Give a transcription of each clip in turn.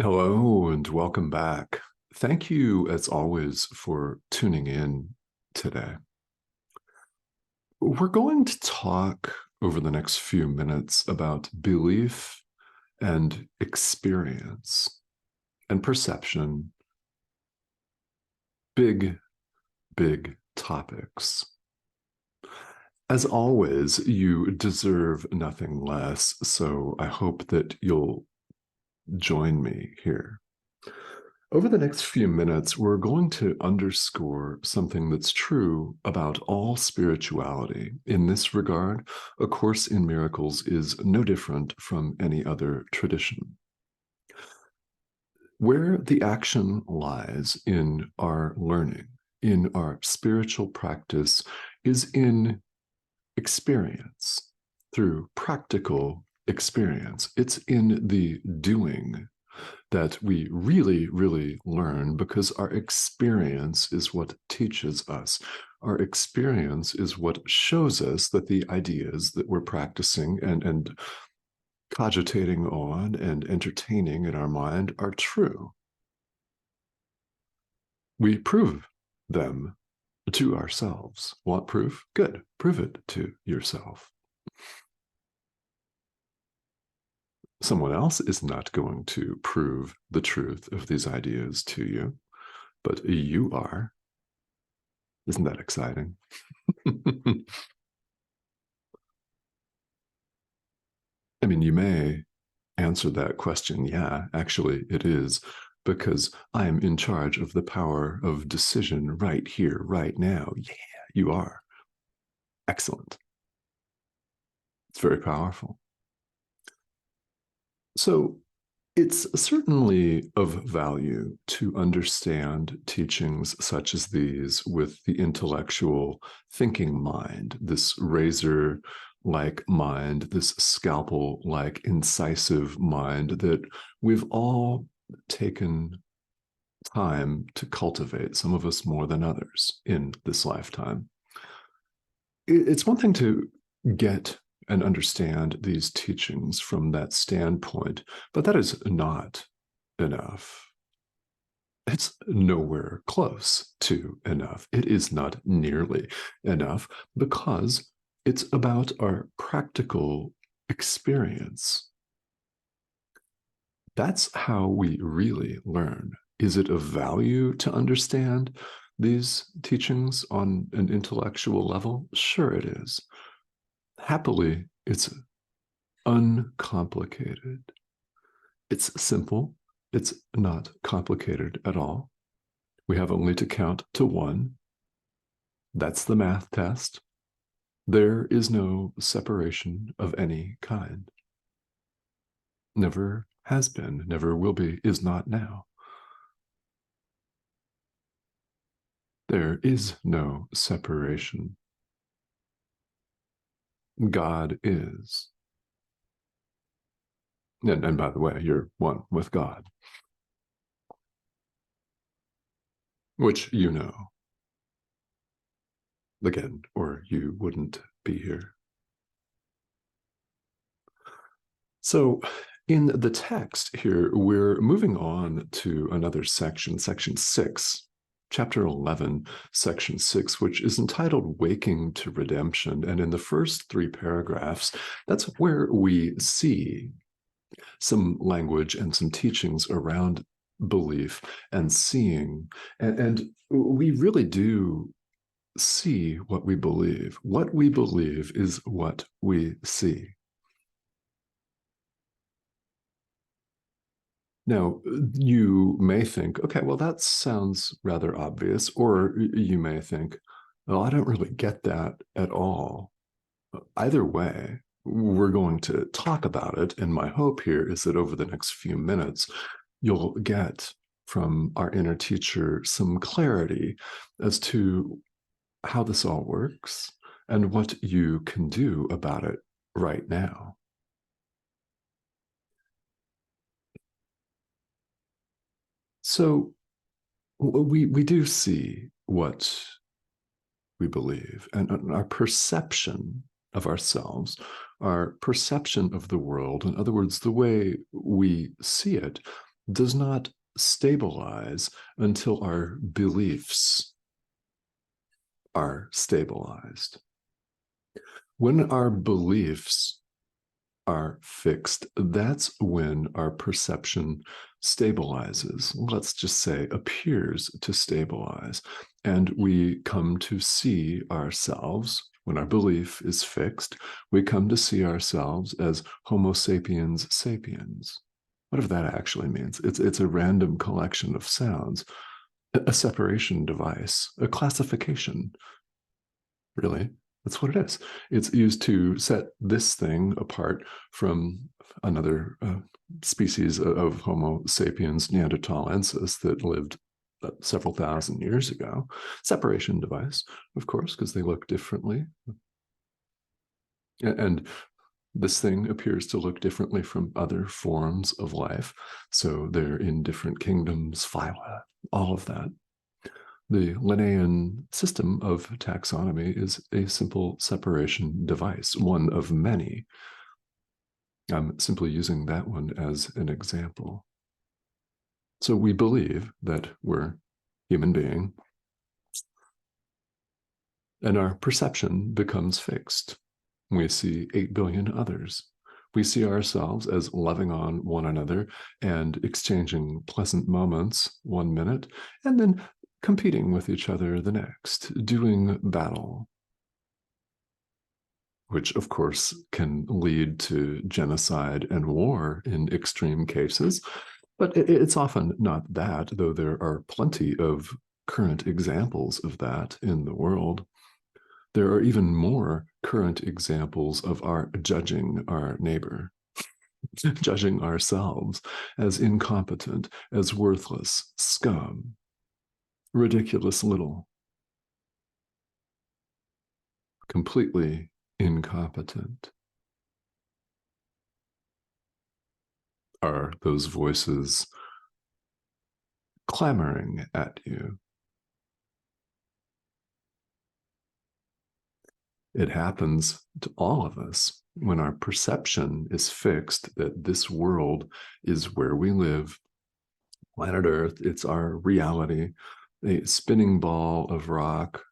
Hello and welcome back. Thank you, as always, for tuning in today. We're going to talk over the next few minutes about belief and experience and perception. Big, big topics. As always, you deserve nothing less, so I hope that you'll join me here. Over the next few minutes, we're going to underscore something that's true about all spirituality. In this regard, A Course in Miracles is no different from any other tradition. Where the action lies in our learning, in our spiritual practice, is in experience, through practical experience. It's in the doing that we really, really learn, because our experience is what teaches us. Our experience is what shows us that the ideas that we're practicing and cogitating on and entertaining in our mind are true. We prove them to ourselves. Want proof? Good. Prove it to yourself. Someone else is not going to prove the truth of these ideas to you, but you are. Isn't that exciting? I mean, you may answer that question, yeah, actually it is, because I am in charge of the power of decision right here, right now. Yeah, you are. Excellent. It's very powerful. So it's certainly of value to understand teachings such as these with the intellectual thinking mind, this razor like mind, this scalpel like incisive mind that we've all taken time to cultivate, some of us more than others in this lifetime. It's one thing to get and understand these teachings from that standpoint, but that is not enough. It's nowhere close to enough. It is not nearly enough, because it's about our practical experience. That's how we really learn. Is it of value to understand these teachings on an intellectual level? Sure, it is. Happily, it's uncomplicated. It's simple. It's not complicated at all. We have only to count to one. That's the math test. There is no separation of any kind. Never has been, never will be, is not now. There is no separation. God is. And by the way, you're one with God, which you know, again, or you wouldn't be here. So in the text here, we're moving on to another section, section 6, chapter 11, section 6, which is entitled Waking to Redemption. And in the first 3 paragraphs, that's where we see some language and some teachings around belief and seeing. And we really do see what we believe. What we believe is what we see. Now, you may think, okay, well, that sounds rather obvious. Or you may think, well, I don't really get that at all. Either way, we're going to talk about it. And my hope here is that over the next few minutes, you'll get from our inner teacher some clarity as to how this all works and what you can do about it right now. So we do see what we believe, and our perception of ourselves, our perception of the world, in other words, the way we see it, does not stabilize until our beliefs are stabilized. When our beliefs are fixed, that's when our perception stabilizes. Let's just say appears to stabilize. And we come to see ourselves, when our belief is fixed, we come to see ourselves as Homo sapiens sapiens. Whatever that actually means. It's a random collection of sounds, a separation device, a classification, really. That's what it is. It's used to set this thing apart from another species of Homo sapiens neanderthalensis that lived several thousand years ago. Separation device, of course, because they look differently. And this thing appears to look differently from other forms of life. So they're in different kingdoms, phyla, all of that. The Linnaean system of taxonomy is a simple separation device, one of many. I'm simply using that one as an example. So we believe that we're human being, and our perception becomes fixed. We see 8 billion others. We see ourselves as loving on one another and exchanging pleasant moments 1 minute, and then competing with each other the next, doing battle, which of course can lead to genocide and war in extreme cases. But it's often not that, though there are plenty of current examples of that in the world. There are even more current examples of our judging our neighbor, judging ourselves as incompetent, as worthless, scum, ridiculous little, completely incompetent. Are those voices clamoring at you? It happens to all of us when our perception is fixed that this world is where we live, planet Earth, it's our reality, a spinning ball of rock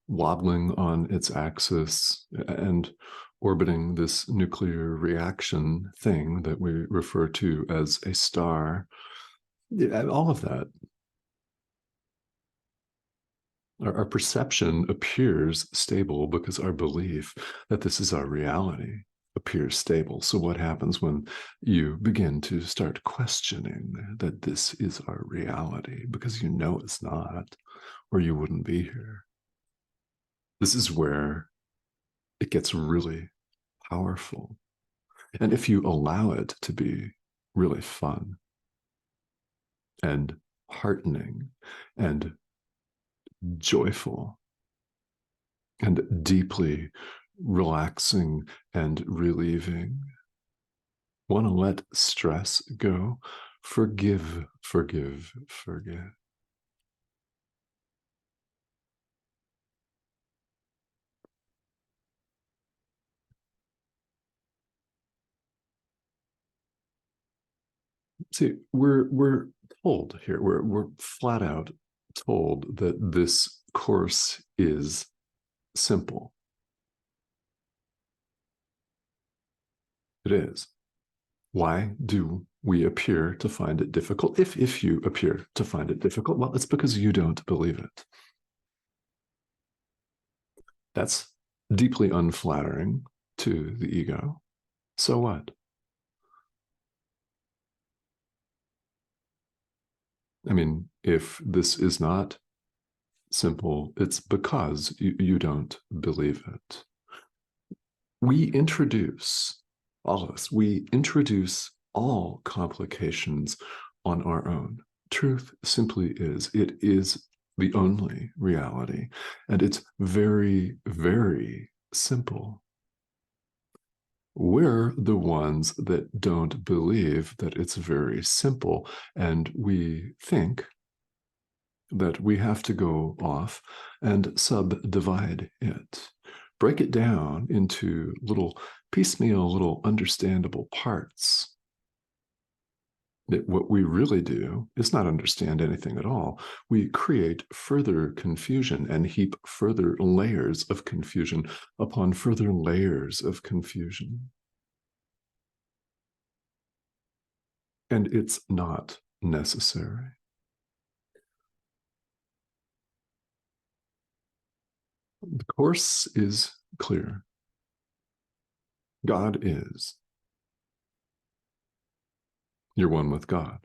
wobbling on its axis and orbiting this nuclear reaction thing that we refer to as a star. All of that. Our perception appears stable because our belief that this is our reality appears stable. So what happens when you begin to start questioning that this is our reality because you know it's not, or you wouldn't be here? This is where it gets really powerful. And if you allow it to be really fun and heartening and joyful and deeply relaxing and relieving, want to let stress go, forgive, forgive, forgive. See, we're told here, we're flat out told that this course is simple. It is. Why do we appear to find it difficult? If you appear to find it difficult, well, it's because you don't believe it. That's deeply unflattering to the ego. So what? I mean, if this is not simple, it's because you don't believe it. We introduce, all of us, we introduce all complications on our own. Truth simply is, it is the only reality. And it's very, very simple. We're the ones that don't believe that it's very simple. And we think that we have to go off and subdivide it, break it down into little piecemeal, little understandable parts. What we really do is not understand anything at all. We create further confusion and heap further layers of confusion upon further layers of confusion. And it's not necessary. The course is clear. God is. You're one with God.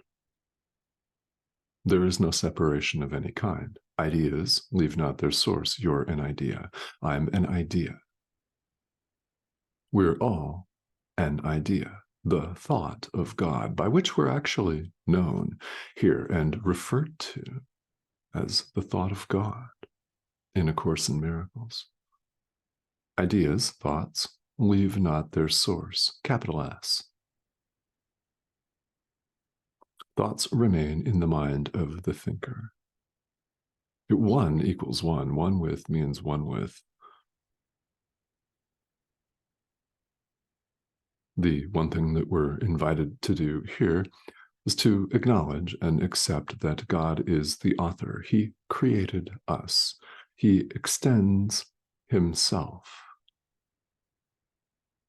There is no separation of any kind. Ideas leave not their source. You're an idea. I'm an idea. We're all an idea, the thought of God, by which we're actually known here and referred to as the thought of God in A Course in Miracles. Ideas, thoughts, leave not their source, capital S. Thoughts remain in the mind of the thinker. One equals one. One with means one with. The one thing that we're invited to do here is to acknowledge and accept that God is the author. He created us. He extends himself.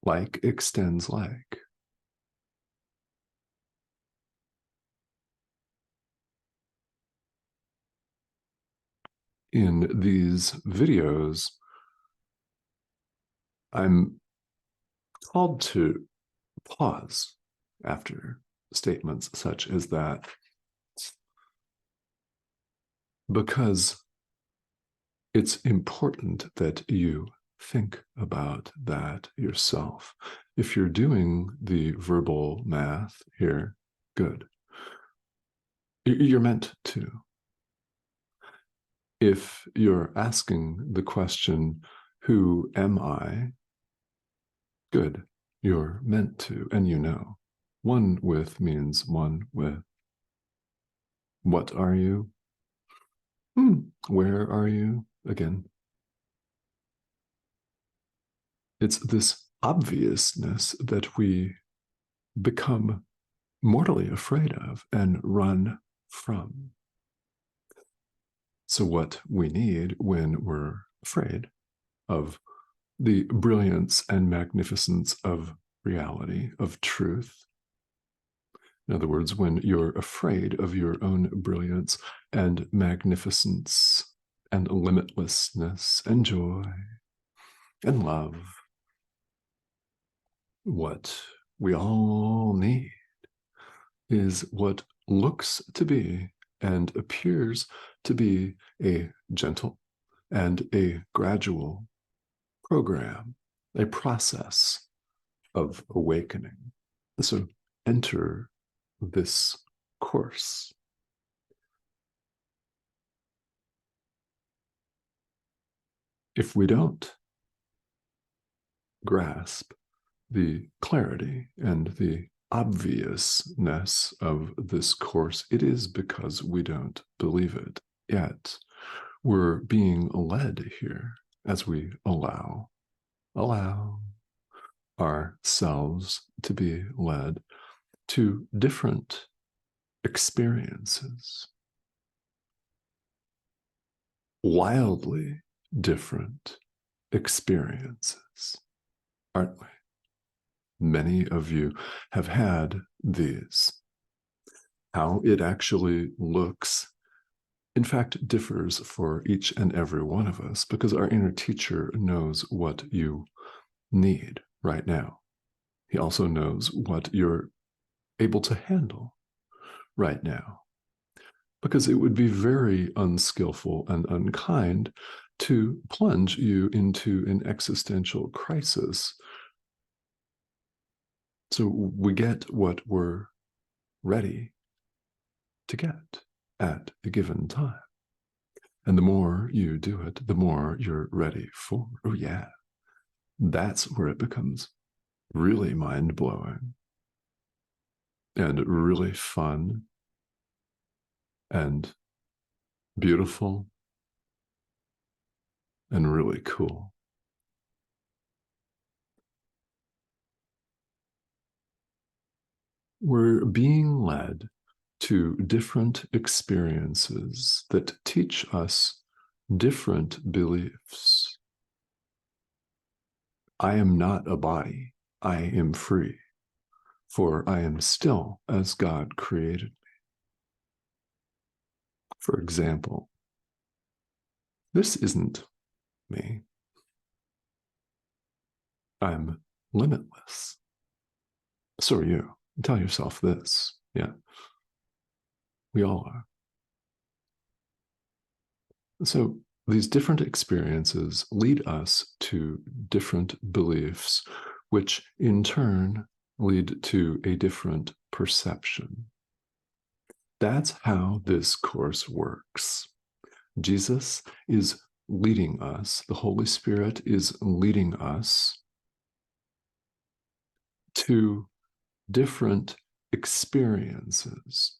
Like extends like. In these videos, I'm called to pause after statements such as that because it's important that you think about that yourself. If you're doing the verbal math here, good. You're meant to. If you're asking the question, who am I? Good. You're meant to, and you know. One with means one with. What are you? Where are you? Again. It's this obviousness that we become mortally afraid of and run from. So, what we need when we're afraid of the brilliance and magnificence of reality, of truth, in other words, when you're afraid of your own brilliance and magnificence and limitlessness and joy and love, what we all need is what looks to be and appears to be a gentle and a gradual program, a process of awakening. So enter this course. If we don't grasp the clarity and the obviousness of this course, it is because we don't believe it yet. We're being led here as we allow ourselves to be led to different experiences, wildly different experiences, aren't we? Many of you have had these. How it actually looks, in fact, differs for each and every one of us because our inner teacher knows what you need right now. He also knows what you're able to handle right now, because it would be very unskillful and unkind to plunge you into an existential crisis. So we get what we're ready to get at a given time. And the more you do it, the more you're ready for. Oh, yeah. That's where it becomes really mind-blowing and really fun and beautiful and really cool. We're being led to different experiences that teach us different beliefs. I am not a body. I am free, for I am still as God created me. For example, this isn't me. I'm limitless. So are you. Tell yourself this. Yeah, we all are. So these different experiences lead us to different beliefs, which in turn lead to a different perception. That's how this course works. Jesus is leading us, the Holy Spirit is leading us to different experiences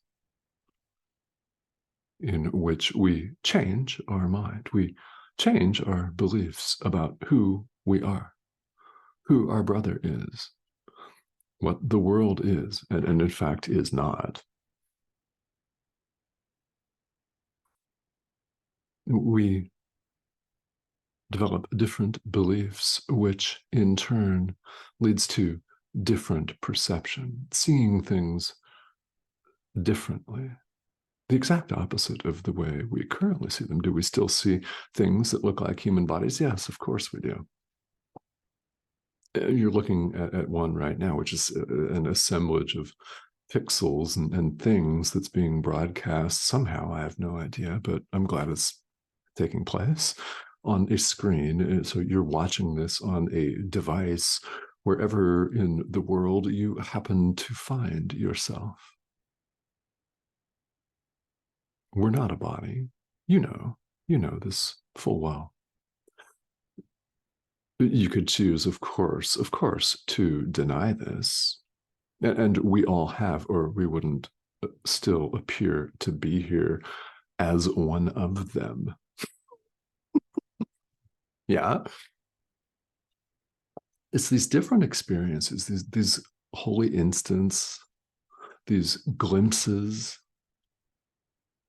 in which we change our mind. We change our beliefs about who we are, who our brother is, what the world is, and in fact is not. We develop different beliefs, which in turn leads to different perception, seeing things differently. The exact opposite of the way we currently see them. Do we still see things that look like human bodies? Yes, of course we do. You're looking at one right now, which is an assemblage of pixels and things that's being broadcast somehow. I have no idea, but I'm glad it's taking place on a screen. So you're watching this on a device wherever in the world you happen to find yourself. We're not a body. You know this full well. You could choose, of course, to deny this. And we all have, or we wouldn't still appear to be here as one of them. Yeah. It's these different experiences, these holy instants, these glimpses,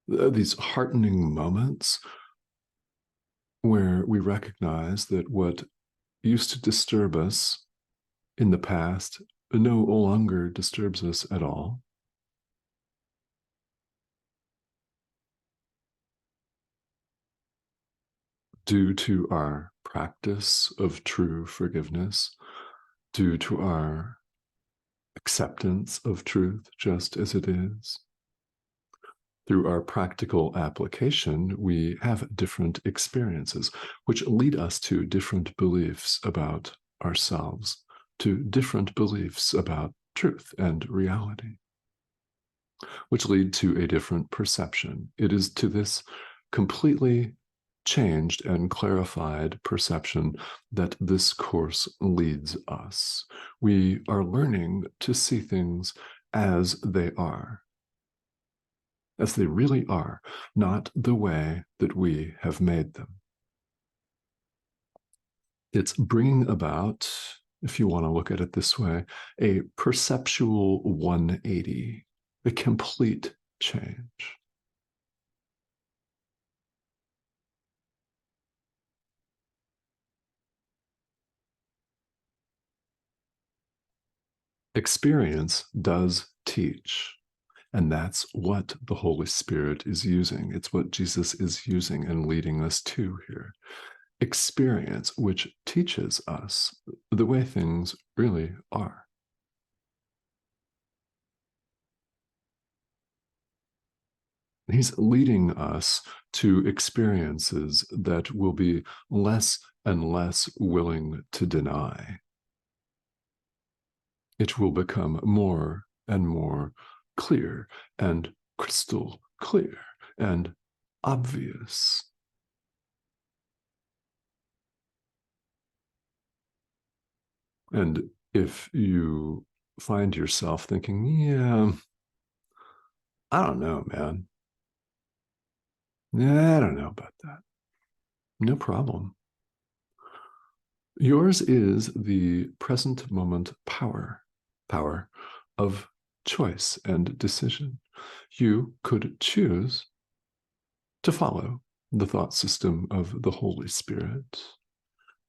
these heartening moments where we recognize that what used to disturb us in the past no longer disturbs us at all. Due to our practice of true forgiveness, due to our acceptance of truth just as it is. Through our practical application, we have different experiences, which lead us to different beliefs about ourselves, to different beliefs about truth and reality, which lead to a different perception. It is to this completely changed and clarified perception that this course leads us. We are learning to see things as they are, as they really are, not the way that we have made them. It's bringing about, if you want to look at it this way, a perceptual 180, a complete change. Experience does teach. And that's what the Holy Spirit is using. It's what Jesus is using and leading us to here. Experience, which teaches us the way things really are. He's leading us to experiences that will be less and less willing to deny. It will become more and more clear and crystal clear and obvious. And if you find yourself thinking, yeah, I don't know, man. Yeah, I don't know about that. No problem. Yours is the present moment power of choice and decision. You could choose to follow the thought system of the Holy Spirit,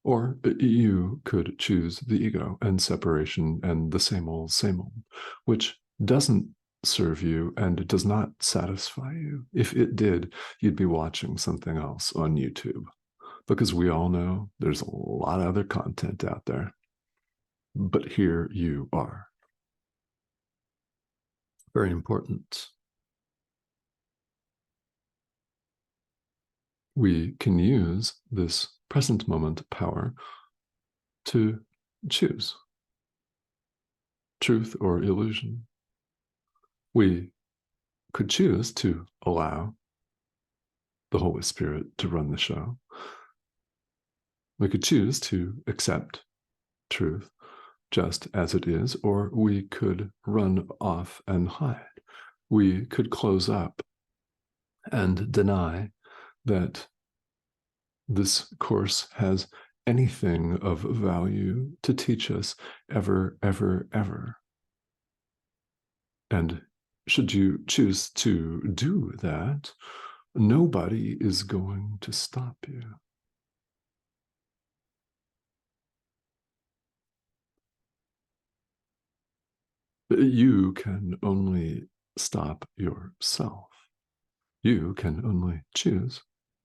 or you could choose the ego and separation and the same old, which doesn't serve you and it does not satisfy you. If it did, you'd be watching something else on YouTube, because we all know there's a lot of other content out there. But here you are. Very important. We can use this present moment power to choose truth or illusion. We could choose to allow the Holy Spirit to run the show. We could choose to accept truth just as it is, or we could run off and hide. We could close up and deny that this course has anything of value to teach us ever, ever, ever. And should you choose to do that, nobody is going to stop you. You can only stop yourself. You can only choose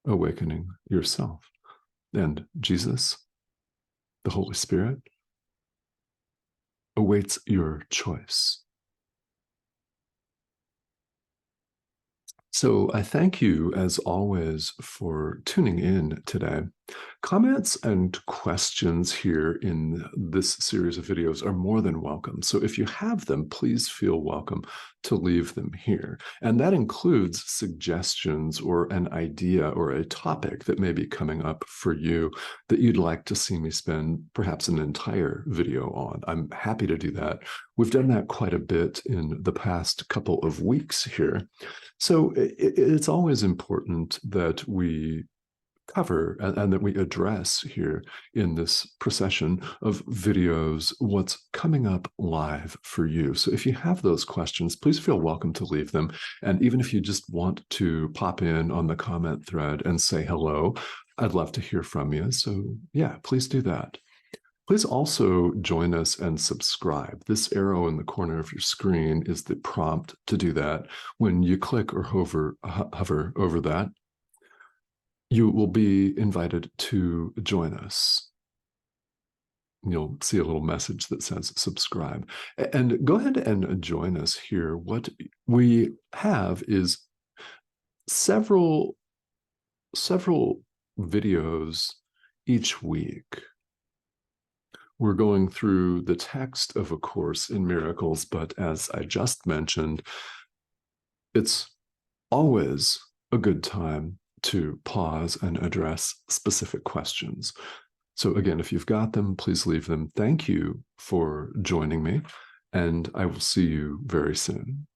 awakening yourself. And Jesus, the Holy Spirit, awaits your choice. So I thank you, as always, for tuning in today. Comments and questions here in this series of videos are more than welcome. So if you have them, please feel welcome to leave them here. And that includes suggestions or an idea or a topic that may be coming up for you that you'd like to see me spend perhaps an entire video on. I'm happy to do that. We've done that quite a bit in the past couple of weeks here. So it's always important that we cover and that we address here in this procession of videos what's coming up live for you. So if you have those questions, please feel welcome to leave them. And even if you just want to pop in on the comment thread and say hello, I'd love to hear from you. So yeah, please do that. Please also join us and subscribe. This arrow in the corner of your screen is the prompt to do that. When you click or hover over that, you will be invited to join us. You'll see a little message that says subscribe. And go ahead and join us here. What we have is several videos each week. We're going through the text of A Course in Miracles, but as I just mentioned, it's always a good time to pause and address specific questions. So again, if you've got them, please leave them. Thank you for joining me, and I will see you very soon.